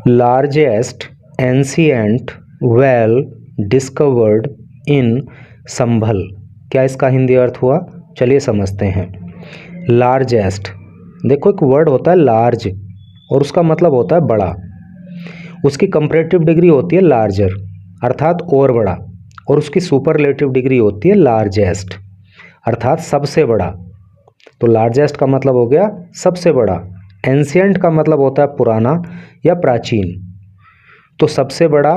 Largest ancient well discovered in Sambhal. क्या इसका हिंदी अर्थ हुआ? चलिए समझते हैं। लार्जेस्ट, देखो एक वर्ड होता है लार्ज और उसका मतलब होता है बड़ा। उसकी कंपैरेटिव डिग्री होती है लार्जर अर्थात और बड़ा, और उसकी सुपरलेटिव डिग्री होती है लार्जेस्ट अर्थात सबसे बड़ा। तो लार्जेस्ट का मतलब हो गया सबसे बड़ा। एंशिएंट का मतलब होता है पुराना या प्राचीन, तो सबसे बड़ा,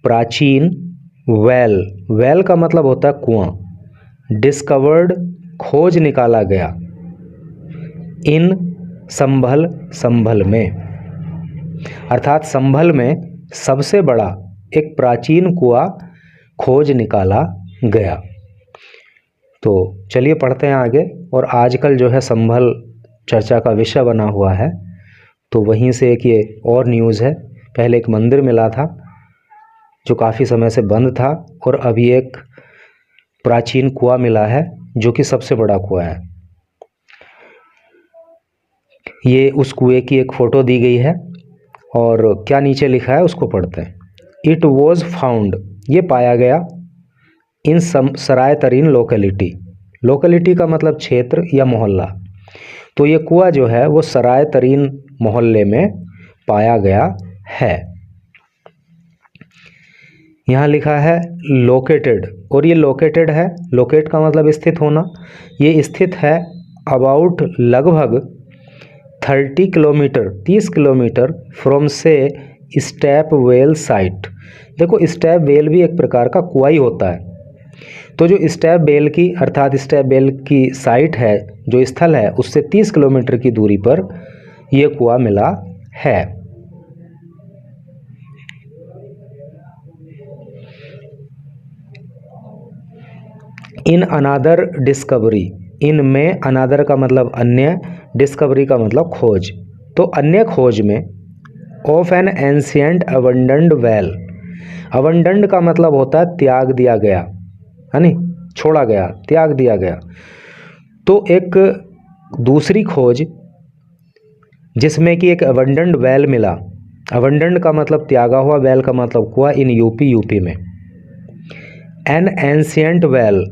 प्राचीन। वेल, वेल का मतलब होता है कुआं। डिस्कवर्ड, खोज निकाला गया। इन संभल, संभल में, अर्थात संभल में सबसे बड़ा एक प्राचीन कुआं खोज निकाला गया। तो चलिए पढ़ते हैं आगे। और आजकल जो है संभल चर्चा का विषय बना हुआ है, तो वहीं से एक ये और न्यूज़ है। पहले एक मंदिर मिला था जो काफ़ी समय से बंद था, और अभी एक प्राचीन कुआं मिला है जो कि सबसे बड़ा कुआं है। ये उस कुएं की एक फ़ोटो दी गई है और क्या नीचे लिखा है उसको पढ़ते हैं। इट वॉज फाउंड, ये पाया गया, इन सराय तरीन लोकेलिटी। लोकेलिटी का मतलब क्षेत्र या मोहल्ला। तो ये कुआं जो है वो सराय तरीन मोहल्ले में पाया गया है। यहाँ लिखा है लोकेटेड, और ये लोकेटेड है, लोकेट का मतलब स्थित होना। ये स्थित है अबाउट लगभग 30 किलोमीटर, 30 किलोमीटर फ्रॉम से स्टेप वेल साइट। देखो स्टेप वेल भी एक प्रकार का कुआं ही होता है। तो जो स्टेप वेल की अर्थात स्टेप वेल की साइट है, जो स्थल है, उससे 30 किलोमीटर की दूरी पर यह कुआं मिला है। इन अनादर डिस्कवरी, इन में अनादर का मतलब अन्य, डिस्कवरी का मतलब खोज। तो अन्य खोज में of N ancient abundant well. Abundant का मतलब होता है त्याग दिया गया, है नी, छोड़ा गया, त्याग दिया गया। तो एक दूसरी खोज जिसमें कि एक अबंडेंट वेल मिला। अबंडेंट का मतलब त्यागा हुआ, वेल का मतलब कुआं, इन यूपी में। एन एंशिएंट वेल,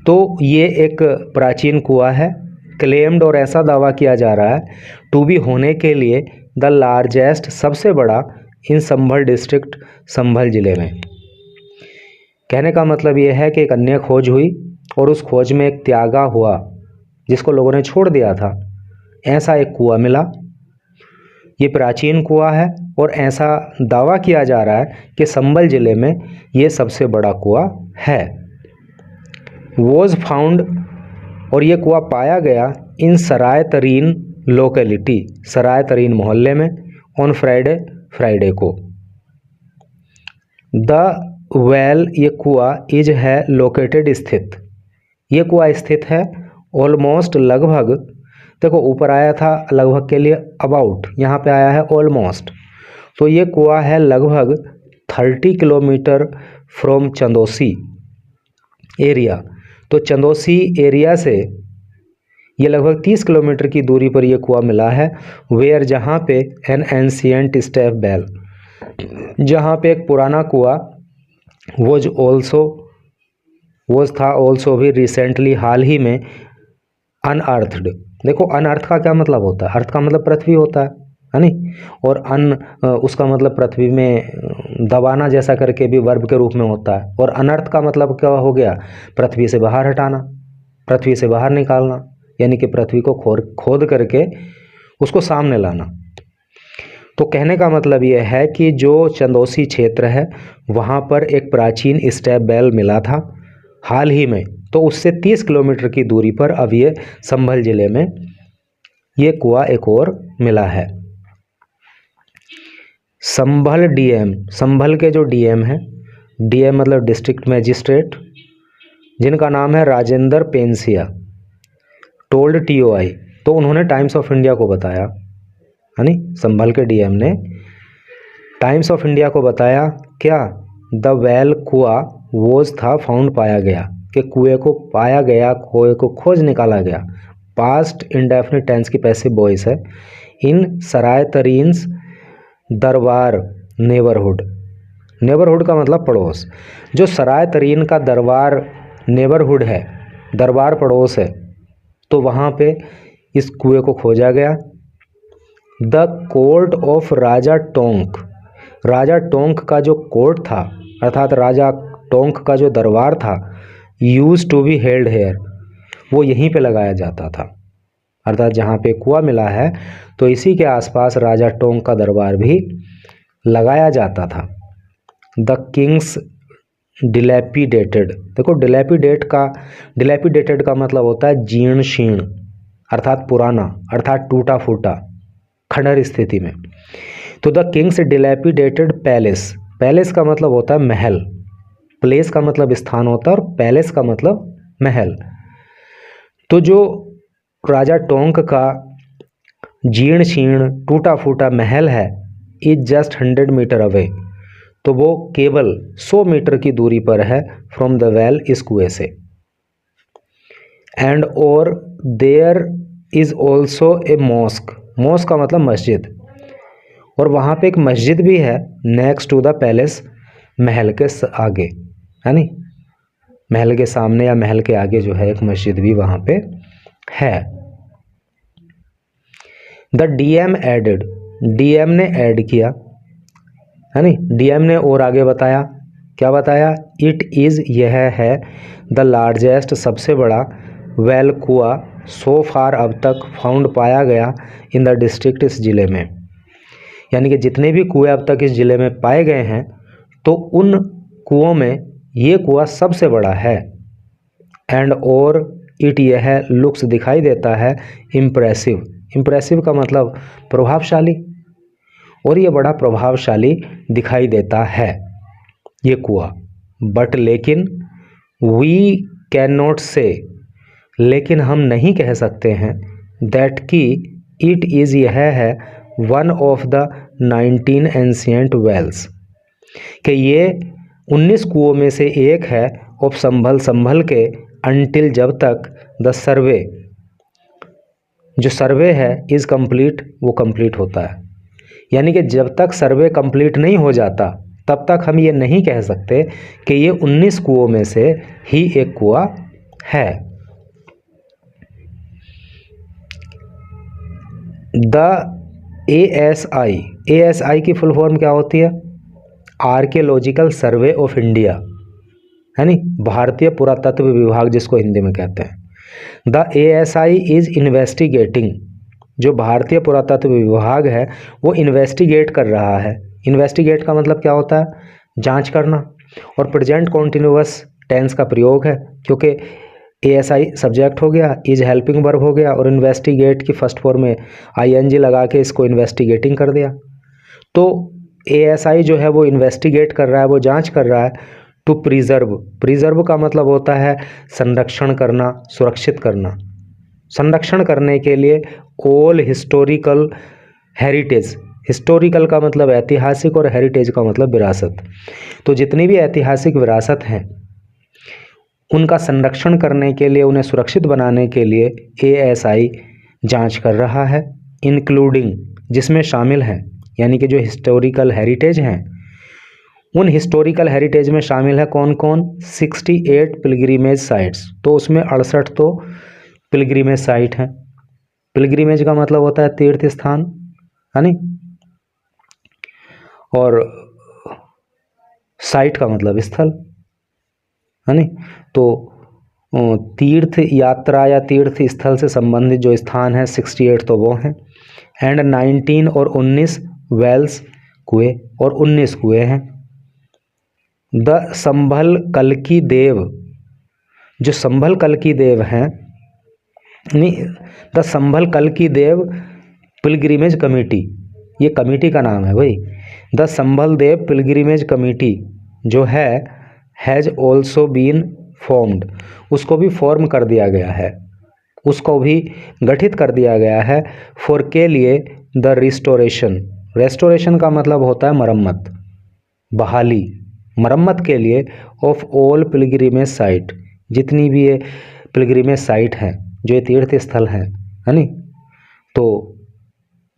तो ये एक प्राचीन कुआं है। क्लेम्ड, और ऐसा दावा किया जा रहा है, टू बी होने के लिए द लार्जेस्ट, सबसे बड़ा, इन संभल डिस्ट्रिक्ट, संभल जिले में। कहने का मतलब ये है कि एक अन्य खोज हुई और उस खोज में एक त्यागा हुआ जिसको लोगों ने छोड़ दिया था, ऐसा एक कुआं मिला। ये प्राचीन कुआं है और ऐसा दावा किया जा रहा है कि संभल जिले में ये सबसे बड़ा कुआं है। वॉज फाउंड, और ये कुआं पाया गया, इन सराय तरीन लोकेलिटी, सराय तरीन मोहल्ले में, ऑन फ्राइडे, फ्राइडे को। द वेल, ये कुआं, इज है लोकेटेड, स्थित। ये कुआं स्थित है ऑलमोस्ट, लगभग। देखो ऊपर आया था लगभग के लिए अबाउट, यहाँ पे आया है ऑलमोस्ट। तो ये कुआं है लगभग 30 किलोमीटर फ्रॉम चंदोसी एरिया। तो चंदोसी एरिया से ये लगभग 30 किलोमीटर की दूरी पर यह कुआं मिला है। वेयर, जहाँ पे एन एंशिएंट स्टेप वेल, जहाँ पे एक पुराना कुआं वॉज था ऑल्सो भी रिसेंटली, हाल ही में, अनअर्थड। देखो अनअर्थ का क्या मतलब होता है? अर्थ का मतलब पृथ्वी होता है नहीं, और उसका मतलब पृथ्वी में दबाना जैसा करके भी वर्ब के रूप में होता है। और अनर्थ का मतलब क्या हो गया? पृथ्वी से बाहर हटाना, पृथ्वी से बाहर निकालना, यानी कि पृथ्वी को खोद करके उसको सामने लाना। तो कहने का मतलब यह है कि जो चंदोसी क्षेत्र है वहाँ पर एक प्राचीन स्टेप वेल मिला था हाल ही में, तो उससे 30 किलोमीटर की दूरी पर अब ये संभल जिले में ये कुआं एक और मिला है। संभल डीएम, संभल के जो डीएम हैं, डीएम मतलब डिस्ट्रिक्ट मजिस्ट्रेट, जिनका नाम है राजेंद्र पेंसिया, टोल्ड टीओआई, तो उन्होंने टाइम्स ऑफ इंडिया को बताया, है नी, संभल के डीएम ने टाइम्स ऑफ इंडिया को बताया क्या? द वेल, कुआं, वोज था, फाउंड, पाया गया, कि कुएं को पाया गया, कुएं को खोज निकाला गया। पास्ट इंडेफिनिट टेंस की पैसिव वॉइस है। इन सराय तरीन्स दरबार नेबरहुड, नेबरहुड का मतलब पड़ोस। जो सराय तरीन का दरबार नेबरहुड है, दरबार पड़ोस है, तो वहाँ पे इस कुएं को खोजा गया। द कोर्ट ऑफ राजा टोंक, राजा टोंक का जो कोर्ट था अर्थात राजा टोंक का जो दरबार था, used to be held here, वो यहीं पे लगाया जाता था। अर्थात जहाँ पे कुआं मिला है तो इसी के आसपास राजा टोंक का दरबार भी लगाया जाता था। द किंग्स डिलैपिडेटेड, देखो डिलैपिडेटेड का मतलब होता है जीर्ण शीर्ण, अर्थात पुराना, अर्थात टूटा फूटा, खंडहर स्थिति में। तो the Kings dilapidated palace, palace का मतलब होता है महल, प्लेस का मतलब स्थान होता है और पैलेस का मतलब महल। तो जो राजा टोंक का जीर्ण शीर्ण टूटा फूटा महल है, इज जस्ट 100 मीटर अवे, तो वो केवल 100 मीटर की दूरी पर है फ्रॉम द वेल, इस कुएं से। एंड और there is also a mosque, mosque का मतलब मस्जिद, और वहाँ पे एक मस्जिद भी है नेक्स्ट टू द पैलेस, महल के आगे, है नी, महल के सामने या महल के आगे जो है एक मस्जिद भी वहाँ पे है। द डीएम एडेड, डीएम ने ऐड किया, है नी, डीएम ने और आगे बताया, क्या बताया, इट इज़, यह है, द लार्जेस्ट, सबसे बड़ा, वेल कुआ, सो फार अब तक, फाउंड पाया गया, इन द डिस्ट्रिक्ट, इस ज़िले में। यानी कि जितने भी कुएं अब तक इस ज़िले में पाए गए हैं तो उन कुओं में ये कुआं सबसे बड़ा है। एंड और इट, यह, लुक्स, दिखाई देता है, इम्प्रेसिव, इम्प्रेसिव का मतलब प्रभावशाली, और ये बड़ा प्रभावशाली दिखाई देता है ये कुआं। बट लेकिन, वी कैन नॉट से, लेकिन हम नहीं कह सकते हैं, दैट कि इट इज़, यह है, one of the 19 ancient wells, कि ये 19 कुओं में से एक है, ऑफ संभल के, अनटिल, जब तक, द सर्वे, जो सर्वे है, इज़ कंप्लीट, वो कंप्लीट होता है। यानी कि जब तक सर्वे कंप्लीट नहीं हो जाता तब तक हम ये नहीं कह सकते कि ये 19 कुओं में से ही एक कुआं है। द ASI, ASI की फुल फॉर्म क्या होती है, आर्कियोलॉजिकल सर्वे ऑफ इंडिया, है नी, भारतीय पुरातत्व विभाग जिसको हिंदी में कहते हैं। द ASI इज़ इन्वेस्टिगेटिंग, जो भारतीय पुरातत्व विभाग है वो इन्वेस्टिगेट कर रहा है। इन्वेस्टिगेट का मतलब क्या होता है, जांच करना, और प्रेजेंट कॉन्टिन्यूअस टेंस का प्रयोग है, क्योंकि ASI सब्जेक्ट हो गया, इज हेल्पिंग वर्ब हो गया, और इन्वेस्टिगेट की फर्स्ट फॉर्म में ING लगा के इसको इन्वेस्टिगेटिंग कर दिया। तो ASI जो है वो इन्वेस्टिगेट कर रहा है, वो जांच कर रहा है। टू प्रिजर्व, प्रिजर्व का मतलब होता है संरक्षण करना, सुरक्षित करना, संरक्षण करने के लिए ऑल हिस्टोरिकल हेरिटेज, हिस्टोरिकल का मतलब ऐतिहासिक और हेरिटेज का मतलब विरासत, तो जितनी भी ऐतिहासिक विरासत हैं उनका संरक्षण करने के लिए, उन्हें सुरक्षित बनाने के लिए ASI जांच कर रहा है। इंक्लूडिंग, जिसमें शामिल हैं, यानी कि जो हिस्टोरिकल हेरिटेज हैं, उन हिस्टोरिकल हेरिटेज में शामिल है कौन कौन, 68 पिलग्रीमेज साइट्स, तो उसमें 68 तो पिलग्रीमेज साइट हैं। पिलग्रीमेज का मतलब होता है तीर्थ स्थान, है नी, और साइट का मतलब स्थल, है नी। तो तीर्थ यात्रा या तीर्थ स्थल से संबंधित जो स्थान है 68 तो वो हैं। एंड 19 और 19 वेल्स, कुएं, और 19 कुएं हैं। द संभल कल्की देव, जो संभल कल्की देव हैं, द संभल कल्की देव पिलग्रिमेज कमेटी, ये कमेटी का नाम है भाई। The Sambhal Dev pilgrimage committee जो है, हैज़ ऑल्सो बीन फॉर्म्ड, उसको भी फॉर्म कर दिया गया है, उसको भी गठित कर दिया गया है। फॉर के लिए, द रिस्टोरेशन, रेस्टोरेशन का मतलब होता है मरम्मत, बहाली, मरम्मत के लिए, ऑफ ऑल पिलग्रिमेज साइट, जितनी भी ये पिलग्रिमेज साइट हैं, जो ये तीर्थ स्थल हैं, है नी, तो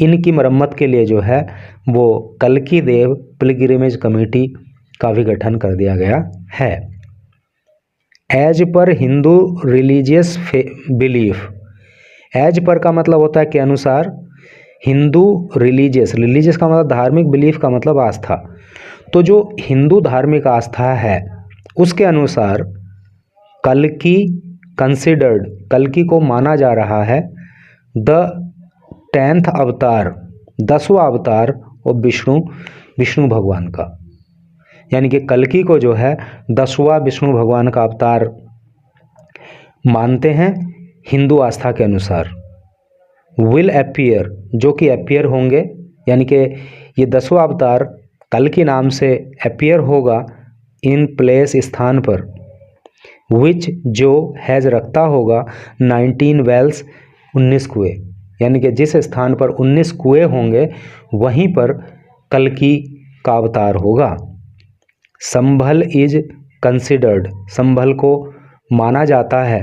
इनकी मरम्मत के लिए जो है वो कल्की देव पिलग्रिमेज कमेटी का भी गठन कर दिया गया है। As per Hindu religious belief, as per का मतलब होता है के अनुसार, हिंदू रिलीजियस का मतलब धार्मिक, बिलीफ का मतलब आस्था। तो जो हिंदू धार्मिक आस्था है उसके अनुसार कल्की कंसिडर्ड, कल्की को माना जा रहा है द 10th अवतार, 10वां अवतार और विष्णु भगवान का, यानी कि कल्की को जो है 10वां विष्णु भगवान का अवतार मानते हैं हिंदू आस्था के अनुसार। विल अपीयर, जो कि अपीयर होंगे, यानी कि ये 10वां अवतार कल्की नाम से अपीयर होगा इन प्लेस, स्थान पर, विच जो हैज़ रखता होगा 19 वेल्स, 19 कुएं, यानी कि जिस स्थान पर 19 कुएं होंगे वहीं पर कल्की का अवतार होगा। संभल इज कंसिडर्ड, संभल को माना जाता है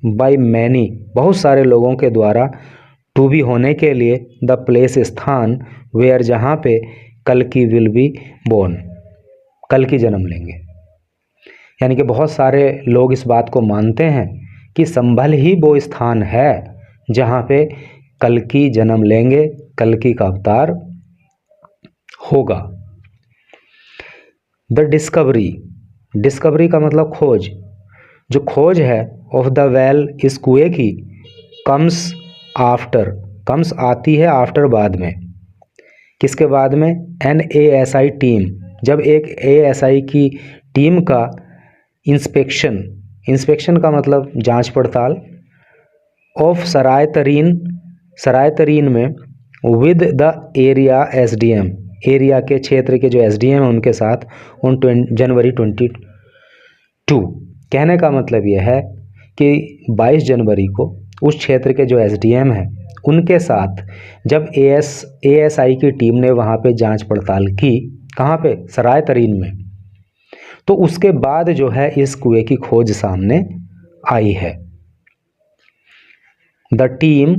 बाय मैनी, बहुत सारे लोगों के द्वारा, टू बी होने के लिए, द प्लेस, स्थान, वेयर जहाँ पे कल्की विल बी बोर्न, कल्की जन्म लेंगे। यानी कि बहुत सारे लोग इस बात को मानते हैं कि संभल ही वो स्थान है जहाँ पे कल्की जन्म लेंगे, कल्की का अवतार होगा। द डिस्कवरी, डिस्कवरी का मतलब खोज, जो खोज है ऑफ द वेल, इस कुएं की, कम्स आफ्टर, कम्स आती है, आफ्टर बाद में, किसके बाद में, एन ASI टीम, जब एक ASI की टीम का इंस्पेक्शन, इंस्पेक्शन का मतलब जांच पड़ताल, ऑफ सराय तरीन, सराय तरीन में, with the area SDM, area के क्षेत्र के जो SDM हैं उनके साथ, ऑन जनवरी 22। कहने का मतलब यह है कि 22 जनवरी को उस क्षेत्र के जो SDM हैं उनके साथ जब ASI की टीम ने वहाँ पे जांच पड़ताल की, कहाँ पे, सराय तरीन में, तो उसके बाद जो है इस कुएं की खोज सामने आई है। द टीम,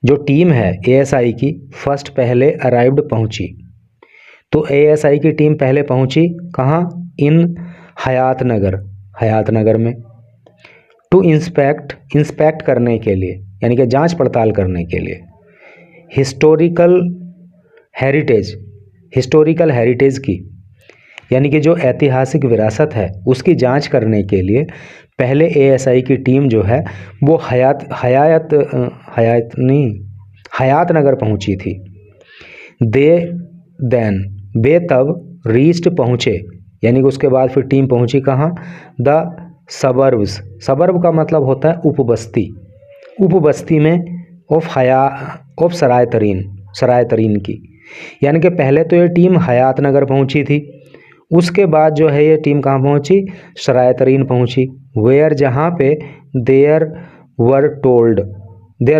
जो टीम है ASI की, फर्स्ट पहले अराइव्ड, पहुंची, तो ASI की टीम पहले पहुंची कहाँ, इन हयात नगर, हयात नगर में, टू इंस्पेक्ट, इंस्पेक्ट करने के लिए, यानी कि जांच पड़ताल करने के लिए, हिस्टोरिकल हेरिटेज, हिस्टोरिकल हेरिटेज की, यानी कि जो ऐतिहासिक विरासत है उसकी जांच करने के लिए पहले ASI की टीम जो है वो हयात नगर पहुंची थी। वे तब रीच्ड, पहुँचे, यानी कि उसके बाद फिर टीम पहुंची कहाँ, द सबर्ब्स, सबर्ब का मतलब होता है उपबस्ती, उपबस्ती में ऑफ सराय तरीन, सराय तरीन की, यानी कि पहले तो ये टीम हयात नगर पहुंची थी, उसके बाद जो है ये टीम कहाँ पहुंची, सराय तरीन पहुंची, वेयर जहाँ पे देयर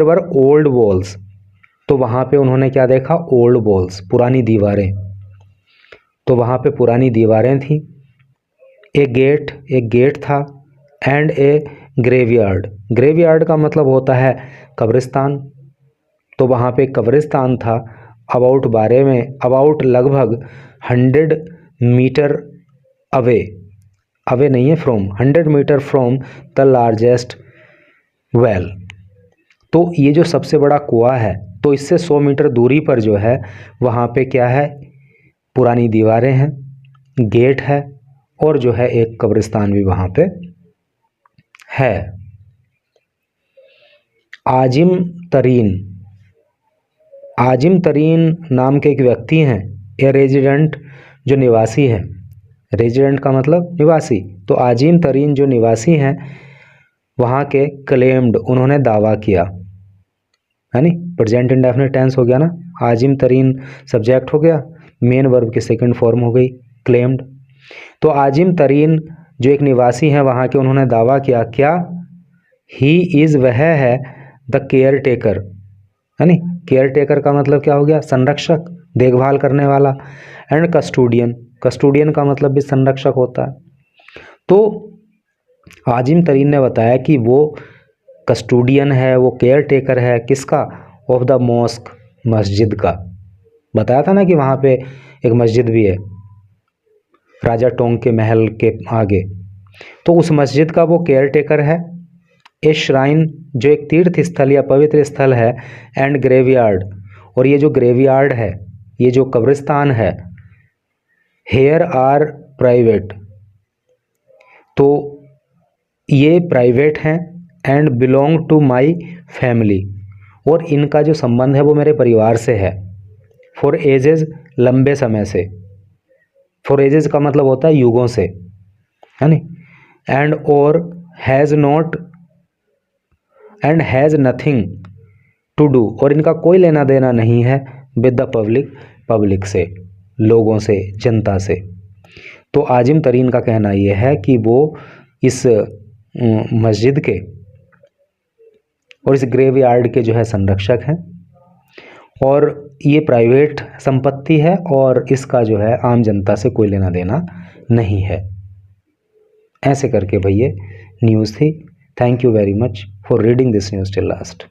वर ओल्ड वॉल्स, तो वहाँ पे उन्होंने क्या देखा, ओल्ड वॉल्स, पुरानी दीवारें, तो वहाँ पे पुरानी दीवारें थी, एक गेट था, एंड ए ग्रेवयार्ड, ग्रेवयार्ड का मतलब होता है कब्रिस्तान, तो वहाँ पे कब्रिस्तान था, अबाउट बारे में, अबाउट लगभग 100 मीटर अवे, अवे नहीं है, from, 100 metre from the largest well, तो ये जो सबसे बड़ा कुआं है, तो इससे 100 मीटर दूरी पर जो है वहाँ पे क्या है, पुरानी दीवारें हैं, गेट है, और जो है एक कब्रिस्तान भी वहाँ पे है। आजिम तरीन, आजिम तरीन नाम के एक व्यक्ति हैं, ए रेजिडेंट, जो निवासी है, रेजिडेंट का मतलब निवासी, तो आजिम तरीन जो निवासी हैं वहाँ के, क्लेम्ड, उन्होंने दावा किया, है नी, प्रेजेंट इंडेफिनिट टेंस हो गया ना, आजिम तरीन सब्जेक्ट हो गया, मेन वर्ब की सेकंड फॉर्म हो गई क्लेम्ड, तो आजिम तरीन जो एक निवासी हैं वहाँ के, उन्होंने दावा किया, क्या, ही इज़, वह है, द केयर टेकर, है नी, केयर टेकर का मतलब क्या हो गया, संरक्षक, देखभाल करने वाला, एंड कस्टोडियन, कस्टोडियन का मतलब भी संरक्षक होता है। तो आजिम तरीन ने बताया कि वो कस्टोडियन है, वो केयर टेकर है, किसका, ऑफ द मॉस्क, मस्जिद का। बताया था ना कि वहाँ पे एक मस्जिद भी है राजा टोंग के महल के आगे, तो उस मस्जिद का वो केयर टेकर है। ए श्राइन, जो एक तीर्थ स्थल या पवित्र स्थल है, एंड ग्रेवयार्ड, और ये जो ग्रेवयार्ड है, ये जो कब्रिस्तान है, हेयर आर प्राइवेट, तो ये प्राइवेट हैं, and belong to my family, और इनका जो संबंध है वो मेरे परिवार से है। फॉर एजेस, लंबे समय से। फॉर एजेस का मतलब होता है युगों से, है नी। एंड और has not and has nothing to do, और इनका कोई लेना देना नहीं है विद द पब्लिक, पब्लिक से, लोगों से, जनता से। तो आजिम तरीन का कहना यह है कि वो इस मस्जिद के और इस ग्रेवयार्ड के जो है संरक्षक हैं, और ये प्राइवेट संपत्ति है और इसका जो है आम जनता से कोई लेना देना नहीं है। ऐसे करके भैया न्यूज़ थी। Thank you very much for reading this news till last.